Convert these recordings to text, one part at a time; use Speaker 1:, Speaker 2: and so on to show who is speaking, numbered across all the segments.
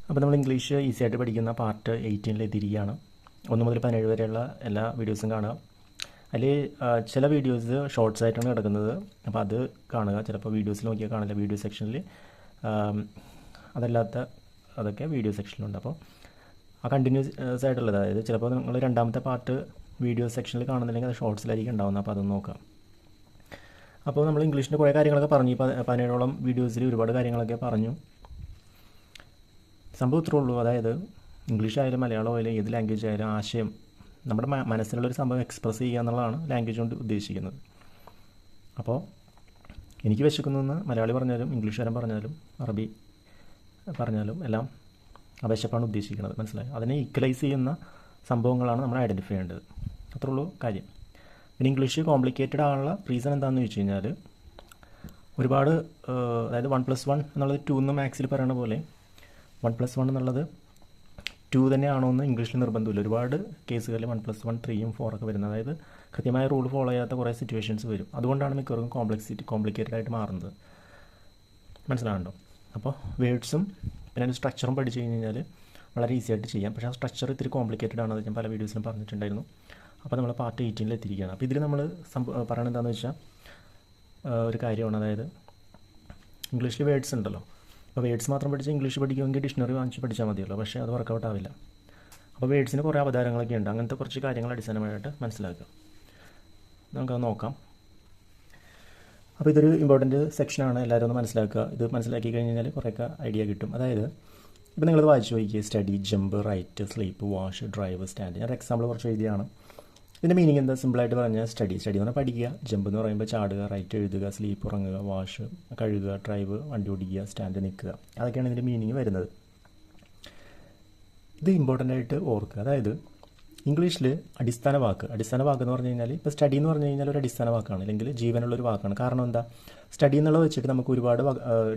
Speaker 1: അപ്പോൾ നമ്മൾ English easy ആയിട്ട് പഠിക്കുന്ന പാർട്ട് 18 എത്തിയിരിക്കുകയാണ്. 1 മുതൽ 17 വരെയുള്ള എല്ലാ വീഡിയോസും കാണുക. അതിൽ ചില വീഡിയോസ് ഷോർട്സ് ആയിട്ടാണ് കിടക്കുന്നത്, അപ്പോൾ അത് കാണുക. ചിലപ്പോൾ വീഡിയോസിൽ നോക്കിയാൽ കാണില്ല, വീഡിയോ സെക്ഷനിൽ. അതല്ലാത്ത അതൊക്കെ വീഡിയോ സെക്ഷനിലുണ്ട്. അപ്പോൾ ആ കണ്ടിന്യൂസ് ആയിട്ടുള്ളത്, അതായത് ചിലപ്പോൾ നിങ്ങൾ രണ്ടാമത്തെ പാർട്ട് വീഡിയോ സെക്ഷനിൽ കാണുന്നില്ലെങ്കിൽ അത് ഷോർട്സിലായിരിക്കും ഉണ്ടാകുന്നത്, അപ്പോൾ അതൊന്ന് നോക്കാം. അപ്പോൾ നമ്മൾ ഇംഗ്ലീഷിൻ്റെ കുറേ കാര്യങ്ങളൊക്കെ പറഞ്ഞു. 17ഓളം വീഡിയോസിൽ ഒരുപാട് കാര്യങ്ങളൊക്കെ പറഞ്ഞു. സംഭവം ഇത്രേ ഉള്ളൂ. അതായത് ഇംഗ്ലീഷ് ആയാലും മലയാളം ആയാലും ഏത് ലാംഗ്വേജ് ആയാലും ആശയം നമ്മുടെ മനസ്സിലുള്ളൊരു സംഭവം എക്സ്പ്രസ് ചെയ്യുക എന്നുള്ളതാണ് ലാംഗ്വേജ് കൊണ്ട് ഉദ്ദേശിക്കുന്നത്. അപ്പോൾ എനിക്ക് വിശക്കുന്നതെന്ന് മലയാളി പറഞ്ഞാലും ഇംഗ്ലീഷുകാരൻ പറഞ്ഞാലും അറബി പറഞ്ഞാലും എല്ലാം ആ വിശപ്പാണ് ഉദ്ദേശിക്കുന്നത്, മനസ്സിലായി? അതിനെ ഈക്വലൈസ് ചെയ്യുന്ന സംഭവങ്ങളാണ് നമ്മൾ ഐഡൻറ്റിഫൈ ചെയ്യേണ്ടത്. അത്രേ ഉള്ളൂ കാര്യം. പിന്നെ ഇംഗ്ലീഷ് കോംപ്ലിക്കേറ്റഡ് ആകാനുള്ള റീസൺ എന്താണെന്ന് ചോദിച്ചു കഴിഞ്ഞാൽ, ഒരുപാട് അതായത് 1+1 എന്നുള്ളത് 2 എന്ന് മാത്സിൽ പറയുന്ന പോലെ 1+1 എന്നുള്ളത് 2 തന്നെയാണോ എന്ന് ഇംഗ്ലീഷിൽ നിർബന്ധമില്ല. ഒരുപാട് കേസുകളിൽ 1+1 3ഉം 4 ഒക്കെ വരുന്നത്, അതായത് കൃത്യമായ റൂൾ ഫോളോ ചെയ്യാത്ത കുറേ സിറ്റുവേഷൻസ് വരും. അതുകൊണ്ടാണ് മിക്കവർക്കും കോംപ്ലിക്കേറ്റഡ് ആയിട്ട് മാറുന്നത്, മനസ്സിലാകണ്ടോ? അപ്പോൾ വേർഡ്സും പിന്നെ അതിൻ്റെ സ്ട്രക്ചറും പഠിച്ചു കഴിഞ്ഞാൽ വളരെ ഈസി ആയിട്ട് ചെയ്യാം. പക്ഷേ ആ സ്ട്രക്ചർ ഇത്തിരി കോംപ്ലിക്കേറ്റഡ് ആണ്, അത് ഞാൻ പല വീഡിയോസിലും പറഞ്ഞിട്ടുണ്ടായിരുന്നു. അപ്പോൾ നമ്മൾ പാർട്ട് 18 എത്തിയിരിക്കുകയാണ്. അപ്പോൾ ഇതിൽ നമ്മൾ പറയുന്നത് എന്താണെന്ന് വെച്ചാൽ ഒരു കാര്യമാണ്, അതായത് ഇംഗ്ലീഷിൽ വേർഡ്സ് ഉണ്ടല്ലോ. അപ്പോൾ വേർഡ്സ് മാത്രം പഠിച്ച് ഇംഗ്ലീഷ് പഠിക്കുമെങ്കിൽ ഡിക്ഷണറി വാങ്ങിച്ച് പഠിച്ചാൽ മതിയല്ലോ, പക്ഷേ അത് വർക്കൗട്ട് ആവില്ല. അപ്പോൾ വേർഡ്സിന് കുറേ അവതാരങ്ങളൊക്കെ ഉണ്ട്. അങ്ങനത്തെ കുറച്ച് കാര്യങ്ങൾ അടിസ്ഥാനമായിട്ട് മനസ്സിലാക്കുക. നമുക്കത് നോക്കാം. അപ്പോൾ ഇതൊരു ഇമ്പോർട്ടൻറ്റ് സെക്ഷനാണ്, എല്ലാവരും ഒന്ന് മനസ്സിലാക്കുക. ഇത് മനസ്സിലാക്കി കഴിഞ്ഞാൽ കുറേയൊക്കെ ഐഡിയ കിട്ടും. അതായത് ഇപ്പോൾ നിങ്ങളത് വായിച്ചു നോക്കിയേ: study, jump, write, sleep, wash, drive, stand. ഞാൻ എക്സാമ്പിൾ കുറച്ച് എഴുതിയാണ്. ഇതിൻ്റെ മീനിങ് എന്താ? സിമ്പിളായിട്ട് പറഞ്ഞാൽ സ്റ്റഡി എന്ന് പറഞ്ഞാൽ പഠിക്കുക, ജമ്പ് എന്ന് പറയുമ്പോൾ ചാടുക, റൈറ്റ് എഴുതുക, സ്ലീപ്പ് ഉറങ്ങുക, വാഷ് കഴുകുക, ഡ്രൈവ് വണ്ടി ഓടിക്കുക, സ്റ്റാൻഡ് നിൽക്കുക. അതൊക്കെയാണ് ഇതിൻ്റെ മീനിങ് വരുന്നത്. ഇത് ഇമ്പോർട്ടൻ്റ് ആയിട്ട് ഓർക്കുക. അതായത് ഇംഗ്ലീഷിൽ അടിസ്ഥാന വാക്ക് എന്ന് പറഞ്ഞു കഴിഞ്ഞാൽ, ഇപ്പോൾ സ്റ്റഡി എന്ന് പറഞ്ഞു കഴിഞ്ഞാൽ ഒരു അടിസ്ഥാന വാക്കാണ്, അല്ലെങ്കിൽ ജീവനുള്ളൊരു വാക്കാണ്. കാരണം എന്താ? സ്റ്റഡി എന്നുള്ളത് വെച്ചിട്ട് നമുക്ക് ഒരുപാട്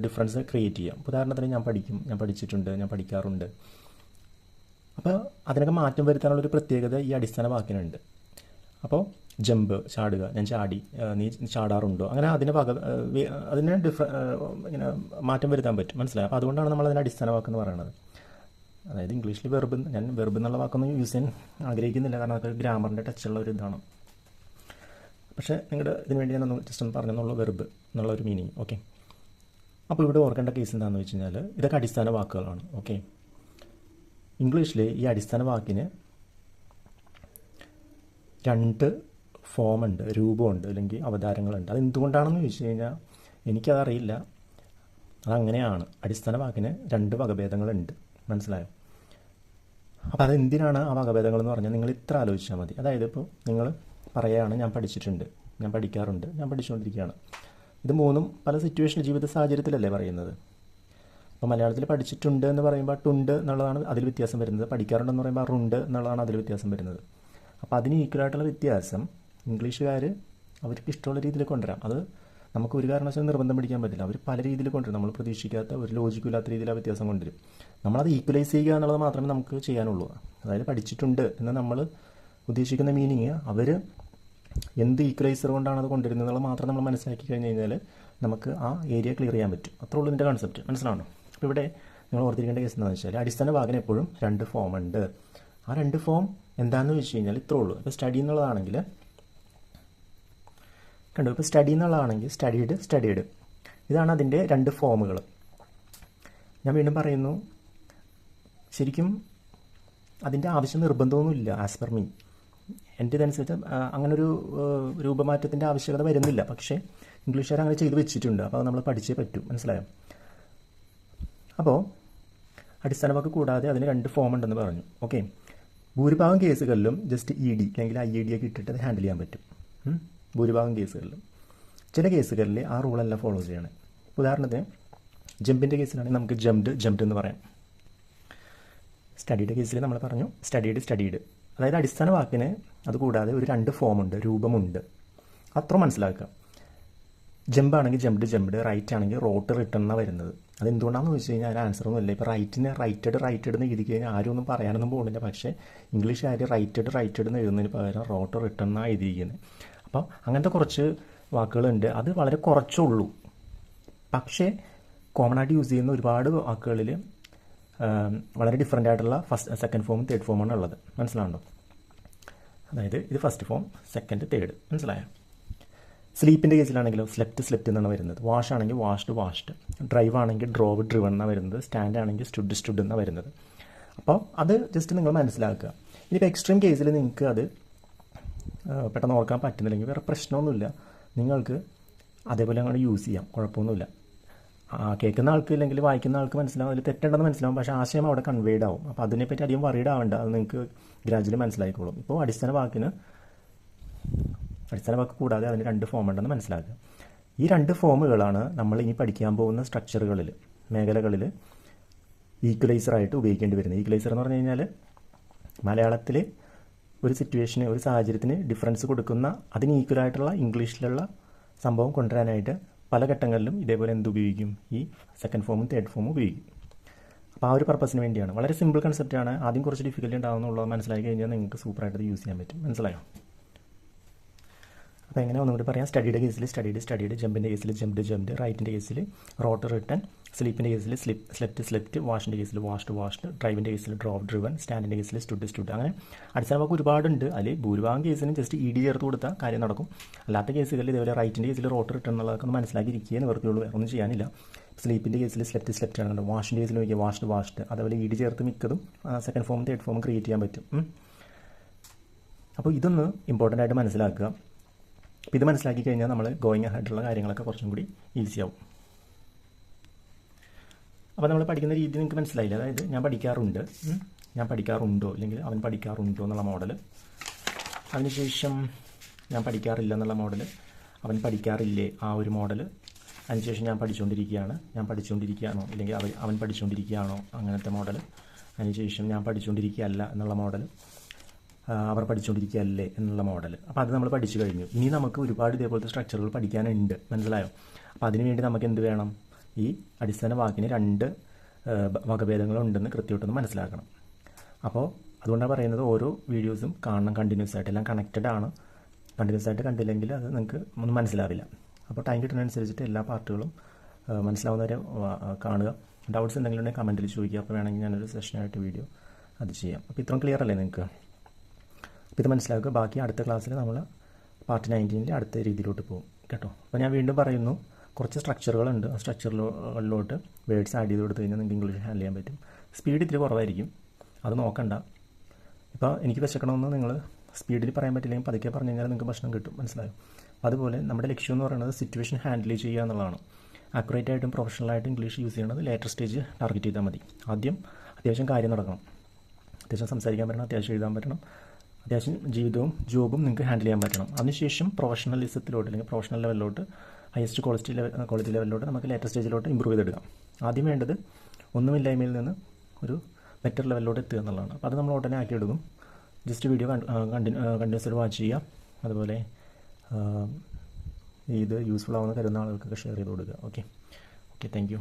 Speaker 1: ഡിഫറൻസ് ക്രിയേറ്റ് ചെയ്യാം. ഉദാഹരണത്തിന് ഞാൻ പഠിക്കും, ഞാൻ പഠിച്ചിട്ടുണ്ട്, ഞാൻ പഠിക്കാറുണ്ട്. അപ്പോൾ അതിനൊക്കെ മാറ്റം വരുത്താനുള്ളൊരു പ്രത്യേകത ഈ അടിസ്ഥാന വാക്കിനുണ്ട്. അപ്പോൾ ജമ്പ്, ചാടുക, ഞാൻ ചാടി, നീ ചാടാറുണ്ടോ, അങ്ങനെ അതിന് ഇങ്ങനെ മാറ്റം വരുത്താൻ പറ്റും, മനസ്സിലായി? അപ്പോൾ അതുകൊണ്ടാണ് നമ്മൾ അതിന് അടിസ്ഥാന വാക്കെന്ന് പറയുന്നത്. അതായത് ഇംഗ്ലീഷിൽ ഞാൻ വെർബ് എന്നുള്ള വാക്കൊന്നും യൂസ് ചെയ്യാൻ ആഗ്രഹിക്കുന്നില്ല, കാരണം അതൊക്കെ ഗ്രാമറിൻ്റെ ടച്ചുള്ള ഒരു ഇതാണ്. പക്ഷേ നിങ്ങളുടെ ഇതിന് വേണ്ടി ഞാനൊന്ന് ജസ്റ്റ് ഒന്ന് പറഞ്ഞെന്നുള്ളൂ, വെർബ് എന്നുള്ള ഒരു മീനിങ്. ഓക്കെ. അപ്പോൾ ഇവിടെ ഓർക്കേണ്ട കേസ് എന്താണെന്ന് വെച്ച് കഴിഞ്ഞാൽ, ഇതൊക്കെ അടിസ്ഥാന വാക്കുകളാണ്. ഓക്കെ. ഇംഗ്ലീഷിൽ ഈ അടിസ്ഥാന വാക്കിന് 2 ഫോമുണ്ട്, രൂപമുണ്ട്, അല്ലെങ്കിൽ അവതാരങ്ങളുണ്ട്. അത് എന്തുകൊണ്ടാണെന്ന് ചോദിച്ചു കഴിഞ്ഞാൽ എനിക്കതറിയില്ല, അതങ്ങനെയാണ്. അടിസ്ഥാന വാക്കിന് 2 വകഭേദങ്ങളുണ്ട്, മനസ്സിലായോ? അപ്പോൾ അതെന്തിനാണ് ആ വകഭേദങ്ങൾ എന്ന് പറഞ്ഞാൽ നിങ്ങൾ ഇത്ര ആലോചിച്ചാൽ മതി. അതായത് ഇപ്പോൾ നിങ്ങൾ പറയുകയാണ്, ഞാൻ പഠിച്ചിട്ടുണ്ട്, ഞാൻ പഠിക്കാറുണ്ട്, ഞാൻ പഠിച്ചുകൊണ്ടിരിക്കുകയാണ്. ഇത് മൂന്നും പല സിറ്റുവേഷൻ, ജീവിത സാഹചര്യത്തിലല്ലേ പറയുന്നത്. അപ്പോൾ മലയാളത്തിൽ പഠിച്ചിട്ടുണ്ട് എന്ന് പറയുമ്പോൾ ടുണ്ട് എന്നുള്ളതാണ് അതിൽ വ്യത്യാസം വരുന്നത്. പഠിക്കാറുണ്ടെന്ന് പറയുമ്പോൾ റുണ്ട് എന്നുള്ളതാണ് അതിൽ വ്യത്യാസം വരുന്നത്. അപ്പോൾ അതിന് ഈക്വലായിട്ടുള്ള വ്യത്യാസം ഇംഗ്ലീഷുകാർ അവർക്ക് ഇഷ്ടമുള്ള രീതിയിൽ കൊണ്ടുവരാം. അത് നമുക്ക് ഒരു കാരണവശാലും നിർബന്ധം പിടിക്കാൻ പറ്റില്ല. അവർ പല രീതിയിൽ കൊണ്ടുവരും, നമ്മൾ പ്രതീക്ഷിക്കാത്ത, ഒരു ലോജിക്കില്ലാത്ത രീതിയിൽ ആ വ്യത്യാസം കൊണ്ടുവരും. നമ്മളത് ഈക്വലൈസ് ചെയ്യുക എന്നുള്ളത് മാത്രമേ നമുക്ക് ചെയ്യാനുള്ളൂ. അതായത് പഠിച്ചിട്ടുണ്ട് എന്ന് നമ്മൾ ഉദ്ദേശിക്കുന്ന മീനിങ് അവർ എന്ത് ഈക്വലൈസർ കൊണ്ടാണ് അത് കൊണ്ടുവരുന്നത് എന്നുള്ളത് മാത്രം നമ്മൾ മനസ്സിലാക്കി കഴിഞ്ഞ് കഴിഞ്ഞാൽ നമുക്ക് ആ ഏരിയ ക്ലിയർ ചെയ്യാൻ പറ്റും. അത്രേ ഉള്ളൂ ഇതിൻ്റെ കൺസെപ്റ്റ്, മനസ്സിലാണോ? അപ്പോൾ ഇവിടെ നിങ്ങൾ ഓർത്തിരിക്കേണ്ട കേസ് എന്താണെന്ന് വെച്ചാൽ, അടിസ്ഥാന വാക്കിന് എപ്പോഴും 2 ഫോം ഉണ്ട്. ആ 2 ഫോം എന്താണെന്ന് വെച്ച് കഴിഞ്ഞാൽ ഇത്രേ ഉള്ളൂ. ഇപ്പോൾ സ്റ്റഡി എന്നുള്ളതാണെങ്കിൽ കണ്ടു, ഇപ്പോൾ സ്റ്റഡി എന്നുള്ളതാണെങ്കിൽ സ്റ്റഡീഡ്, ഇതാണ് അതിൻ്റെ 2 ഫോമുകൾ. ഞാൻ വീണ്ടും പറയുന്നു, ശരിക്കും അതിൻ്റെ ആവശ്യം നിർബന്ധമൊന്നുമില്ല. ആസ് പെർ മീ, എൻ്റെ ഇതനുസരിച്ച് അങ്ങനൊരു രൂപമാറ്റത്തിൻ്റെ ആവശ്യകത വരുന്നില്ല. പക്ഷേ ഇംഗ്ലീഷുകാർ അങ്ങനെ ചെയ്ത് വെച്ചിട്ടുണ്ട്, അപ്പോൾ അത് നമ്മൾ പഠിച്ചേ പറ്റൂ, മനസ്സിലായോ? അപ്പോൾ അടിസ്ഥാന വാക്ക് കൂടാതെ അതിന് 2 ഫോം ഉണ്ടെന്ന് പറഞ്ഞു. ഓക്കെ. ഭൂരിഭാഗം കേസുകളിലും ജസ്റ്റ് ED അല്ലെങ്കിൽ IED ഒക്കെ ഇട്ടിട്ട് അത് ഹാൻഡിൽ ചെയ്യാൻ പറ്റും, ഭൂരിഭാഗം കേസുകളിലും. ചില കേസുകളിൽ ആ റൂളെല്ലാം ഫോളോ ചെയ്യണം. ഉദാഹരണത്തിന് ജമ്പിൻ്റെ കേസിലാണെങ്കിൽ നമുക്ക് ജംപ്ഡ് എന്ന് പറയാം. സ്റ്റഡിയുടെ കേസിൽ നമ്മൾ പറഞ്ഞു സ്റ്റഡീഡ്. അതായത് അടിസ്ഥാന വാക്കിന് അതുകൂടാതെ ഒരു 2 ഫോമുണ്ട്, രൂപമുണ്ട്. അത്ര മനസ്സിലാക്കുക. ജമ്പ് ആണെങ്കിൽ ജംപ്ഡ്, റൈറ്റ് ആണെങ്കിൽ റോട്ട് റിട്ടേൺ എന്നാണ് വരുന്നത്. അതെന്തുകൊണ്ടാണെന്ന് ചോദിച്ചു കഴിഞ്ഞാൽ അതിന് ആൻസറൊന്നും ഇല്ല. ഇപ്പോൾ റൈറ്റിന് റൈറ്റഡ് എന്ന് എഴുതി കഴിഞ്ഞാൽ ആരും ഒന്നും പറയാനൊന്നും പോകുന്നില്ല. പക്ഷേ ഇംഗ്ലീഷുകാർ റൈറ്റഡ് എന്ന് എഴുതുന്നതിന് പകരം റോട്ട് റിട്ടേൺ എന്നാണ് എഴുതിയിരിക്കുന്നത്. അപ്പോൾ അങ്ങനത്തെ കുറച്ച് വാക്കുകളുണ്ട്. അത് വളരെ കുറച്ചുള്ളൂ. പക്ഷേ കോമൺ ആയിട്ട് യൂസ് ചെയ്യുന്ന ഒരുപാട് വാക്കുകളിൽ വളരെ ഡിഫറൻ്റ് ആയിട്ടുള്ള സെക്കൻഡ് ഫോമും തേർഡ് ഫോമാണ് ഉള്ളത്. മനസ്സിലാവുണ്ടോ? അതായത് ഇത് ഫസ്റ്റ് ഫോം, സെക്കൻഡ്, തേർഡ്. മനസ്സിലായോ? സ്ലീപ്പിൻ്റെ കേസിലാണെങ്കിലോ സ്ലെപ്റ്റ് എന്നാണ് വരുന്നത്. വാഷ് ആണെങ്കിൽ വാഷ്ഡ്, ഡ്രൈവ് ആണെങ്കിൽ ഡ്രിവൺ എന്നാണ് വരുന്നത്. സ്റ്റാൻഡ് ആണെങ്കിൽ സ്റ്റുഡ് എന്നാണ് വരുന്നത്. അപ്പോൾ അത് ജസ്റ്റ് നിങ്ങൾ മനസ്സിലാക്കുക. ഇനിയിപ്പോൾ എക്സ്ട്രീം കേസിൽ നിങ്ങൾക്ക് അത് പെട്ടെന്ന് ഓർക്കാൻ പറ്റുന്നില്ലെങ്കിൽ വേറെ പ്രശ്നമൊന്നുമില്ല, നിങ്ങൾക്ക് അതേപോലെ അങ്ങോട്ട് യൂസ് ചെയ്യാം, കുഴപ്പമൊന്നുമില്ല. കേൾക്കുന്ന ആൾക്ക് ഇല്ലെങ്കിൽ വായിക്കുന്ന ആൾക്ക് മനസ്സിലാവും, അതിൽ തെറ്റുണ്ടെന്ന് മനസ്സിലാവും, പക്ഷേ ആശയം അവിടെ കൺവേഡ് ആവും. അപ്പോൾ അതിനെപ്പറ്റി അധികം വറീഡ് ആവേണ്ട, അത് നിങ്ങൾക്ക് ഗ്രാജുവലി മനസ്സിലായിക്കോളും. ഇപ്പോൾ അടിസ്ഥാന വാക്ക് കൂടാതെ അതിന് 2 ഫോം ഉണ്ടെന്ന് മനസ്സിലാക്കുക. ഈ 2 ഫോമുകളാണ് നമ്മൾ ഇനി പഠിക്കാൻ പോകുന്ന സ്ട്രക്ചറുകളിൽ, മേഖലകളിൽ ഈക്വലൈസറായിട്ട് ഉപയോഗിക്കേണ്ടി വരുന്നത്. ഈക്വലൈസർ എന്ന് പറഞ്ഞു കഴിഞ്ഞാൽ മലയാളത്തിൽ ഒരു സിറ്റുവേഷന്, ഒരു സാഹചര്യത്തിന് ഡിഫറൻസ് കൊടുക്കുന്ന അതിന് ഈക്വലായിട്ടുള്ള ഇംഗ്ലീഷിലുള്ള സംഭവം കൊണ്ടുവരാനായിട്ട് പല ഘട്ടങ്ങളിലും ഇതേപോലെ ഉപയോഗിക്കും, ഈ സെക്കൻഡ് ഫോമും തേർഡ് ഫോമും ഉപയോഗിക്കും. അപ്പോൾ ആ ഒരു പർപ്പസിന് വേണ്ടിയാണ്. വളരെ സിമ്പിൾ കൺസെപ്റ്റാണ്. ആദ്യം കുറച്ച് ഡിഫിക്കൽറ്റി ഉണ്ടാകുന്നുള്ളത് മനസ്സിലാക്കി കഴിഞ്ഞാൽ നിങ്ങൾക്ക് സൂപ്പറായിട്ട് യൂസ് ചെയ്യാൻ പറ്റും. മനസ്സിലായോ? അപ്പോൾ എങ്ങനെ ഒന്നുകൂടി പറയാം. സ്റ്റഡിയുടെ കേസിൽ സ്റ്റഡീഡ്, ജമ്പിൻ്റെ കേസിൽ ജംപ്ഡ്, റൈറ്റിൻ്റെ കേസിൽ റോട്ട് റിട്ടൺ, സ്ലീപ്പിൻ്റെ കേസിൽ സ്ലെപ്റ്റ്, വാഷിൻ്റെ കേസിൽ വാഷ്ഡ്, ഡ്രൈവിൻ്റെ കേസിൽ ഡ്രിവൺ, സ്റ്റാൻഡിൻ്റെ കേസിൽ സ്റ്റുഡ്. അങ്ങനെ അടിസ്ഥാന വാക്ക് ഒരുപാടുണ്ട്. അതിൽ ഭൂരിഭാഗം കേസിനും ജസ്റ്റ് ED ചേർത്ത് കൊടുത്താൽ കാര്യം നടക്കും. അല്ലാത്ത കേസുകളിൽ ഇതേപോലെ റൈറ്റിൻ്റെ കേസിൽ റോട്ട് റിട്ടൺ എന്നുള്ളതൊക്കെ ഒന്ന് മനസ്സിലാക്കിയിരിക്കുക നിവർത്തിയുള്ളൂ, ഒന്നും ചെയ്യാനില്ല. സ്ലീപ്പിൻ്റെ കേസിൽ സ്ലെപ്റ്റ് ആണ്, വാഷിൻ്റെ കേസിൽ നോക്കിയാൽ വാഷ്ഡ്. അതേപോലെ ED ചേർത്ത് മിക്കതും സെക്കൻഡ് ഫോമും തേർഡ് ഫോമും ക്രിയേറ്റ് ചെയ്യാൻ പറ്റും. അപ്പോൾ ഇതൊന്ന് ഇമ്പോർട്ടൻ്റ് ആയിട്ട് മനസ്സിലാക്കുക. അപ്പോൾ ഇത് മനസ്സിലാക്കി കഴിഞ്ഞാൽ നമ്മൾ ഗോയിങ് അഹെഡുള്ള കാര്യങ്ങളൊക്കെ കുറച്ചും കൂടി ഈസിയാവും. അപ്പോൾ നമ്മൾ പഠിക്കുന്ന രീതി നിങ്ങൾക്ക് മനസ്സിലായില്ല. അതായത് ഞാൻ പഠിക്കാറുണ്ടോ അല്ലെങ്കിൽ അവൻ പഠിക്കാറുണ്ടോ എന്നുള്ള മോഡൽ, അതിനുശേഷം ഞാൻ പഠിക്കാറില്ല എന്നുള്ള മോഡൽ, അവൻ പഠിക്കാറില്ലേ ആ ഒരു മോഡൽ, അതിനുശേഷം ഞാൻ പഠിച്ചുകൊണ്ടിരിക്കുകയാണോ ഇല്ലെങ്കിൽ അവൻ പഠിച്ചുകൊണ്ടിരിക്കുകയാണോ അങ്ങനത്തെ മോഡൽ, അതിനുശേഷം ഞാൻ പഠിച്ചുകൊണ്ടിരിക്കുകയല്ല എന്നുള്ള മോഡൽ, അവർ പഠിച്ചുകൊണ്ടിരിക്കുകയല്ലേ എന്നുള്ള മോഡൽ. അപ്പോൾ അത് നമ്മൾ പഠിച്ചു കഴിഞ്ഞു. ഇനി നമുക്ക് ഒരുപാട് ഇതേപോലത്തെ സ്ട്രക്ചറുകൾ പഠിക്കാനുണ്ട്. മനസ്സിലായോ? അപ്പോൾ അതിനുവേണ്ടി നമുക്ക് എന്ത് വേണം? ഈ അടിസ്ഥാന വാക്കിന് 2 വകഭേദങ്ങളുണ്ടെന്ന് കൃത്യമായിട്ടൊന്ന് മനസ്സിലാക്കണം. അപ്പോൾ അതുകൊണ്ടാണ് പറയുന്നത് ഓരോ വീഡിയോസും കാണണം കണ്ടിന്യൂസ് ആയിട്ട്, എല്ലാം കണക്റ്റഡ് ആണ്. കണ്ടിന്യൂസ് ആയിട്ട് കണ്ടില്ലെങ്കിൽ അത് നിങ്ങൾക്ക് ഒന്നും മനസ്സിലാവില്ല. അപ്പോൾ ടൈം കിട്ടുന്നതനുസരിച്ചിട്ട് എല്ലാ പാർട്ടുകളും മനസ്സിലാവുന്നവരെ കാണുക. ഡൗട്ട്സ് എന്തെങ്കിലും ഉണ്ടെങ്കിൽ കമൻറ്റിൽ ചോദിക്കുക. അപ്പോൾ വേണമെങ്കിൽ ഞാനൊരു സെഷനായിട്ട് വീഡിയോ അത് ചെയ്യാം. അപ്പോൾ ഇത്രയും ക്ലിയർ അല്ലേ നിങ്ങൾക്ക്? അപ്പോൾ ഇത് മനസ്സിലാക്കുക. ബാക്കി അടുത്ത ക്ലാസ്സിൽ നമ്മൾ പാർട്ട് 19 അടുത്ത രീതിയിലോട്ട് പോകും കേട്ടോ. അപ്പോൾ ഞാൻ വീണ്ടും പറയുന്നു, കുറച്ച് സ്ട്രക്ചറുകളുണ്ട്. ആ സ്ട്രക്ചറുകളിലോട്ട് വേർഡ്സ് ആഡ് ചെയ്ത് കൊടുത്തു കഴിഞ്ഞാൽ നിങ്ങൾക്ക് ഇംഗ്ലീഷ് ഹാൻഡിൽ ചെയ്യാൻ പറ്റും. സ്പീഡ് ഇത്തിരി കുറവായിരിക്കും, അത് നോക്കണ്ട. ഇപ്പോൾ എനിക്ക് വിശക്കണമെന്ന് നിങ്ങൾ സ്പീഡിൽ പറയാൻ പറ്റില്ലെങ്കിൽ പതുക്കെ പറഞ്ഞു കഴിഞ്ഞാൽ നിങ്ങൾക്ക് ഭക്ഷണം കിട്ടും. മനസ്സിലായോ? അതുപോലെ നമ്മുടെ ലക്ഷ്യം എന്ന് പറയുന്നത് സിറ്റുവേഷൻ ഹാൻഡിൽ ചെയ്യുക എന്നുള്ളതാണ്. ആക്യുറേറ്റ് ആയിട്ടും പ്രൊഫഷണലായിട്ടും ഇംഗ്ലീഷ് യൂസ് ചെയ്യണത് ലേറ്റർ സ്റ്റേജ് ടാർഗറ്റ് ചെയ്താൽ മതി. ആദ്യം അത്യാവശ്യം കാര്യം നടക്കണം, അത്യാവശ്യം സംസാരിക്കാൻ പറ്റണം, അത്യാവശ്യം എഴുതാൻ പറ്റണം, അത്യാവശ്യം ജീവിതവും ജോബും നിങ്ങൾക്ക് ഹാൻഡിൽ ചെയ്യാൻ പറ്റണം. അതിനുശേഷം പ്രൊഫഷണലിസത്തിലോട്ട് അല്ലെങ്കിൽ പ്രൊഫഷണൽ ലെവലിലോട്ട്, ഹയസ്റ്റ് ക്വാളിറ്റി ലെവലിലോട്ട് നമുക്ക് ലേറ്റർ സ്റ്റേജിലോട്ട് ഇമ്പ്രൂവ് ചെയ്തെടുക്കാം. ആദ്യം വേണ്ടത് ഒന്നുമില്ലായ്മയിൽ നിന്ന് ഒരു ബെറ്റർ ലെവലിലോട്ട് എത്തുക എന്നുള്ളതാണ്. അപ്പോൾ അത് നമ്മൾ ഉടനെ ആക്കിയെടുക്കും. ജസ്റ്റ് വീഡിയോ കണ്ടിന്യൂസ് ആയിട്ട് വാച്ച് ചെയ്യുക. അതുപോലെ ഇത് യൂസ്ഫുൾ ആവുന്ന കരുതുന്ന ആളുകൾക്കൊക്കെ ഷെയർ ചെയ്ത് കൊടുക്കുക. Okay, thank you.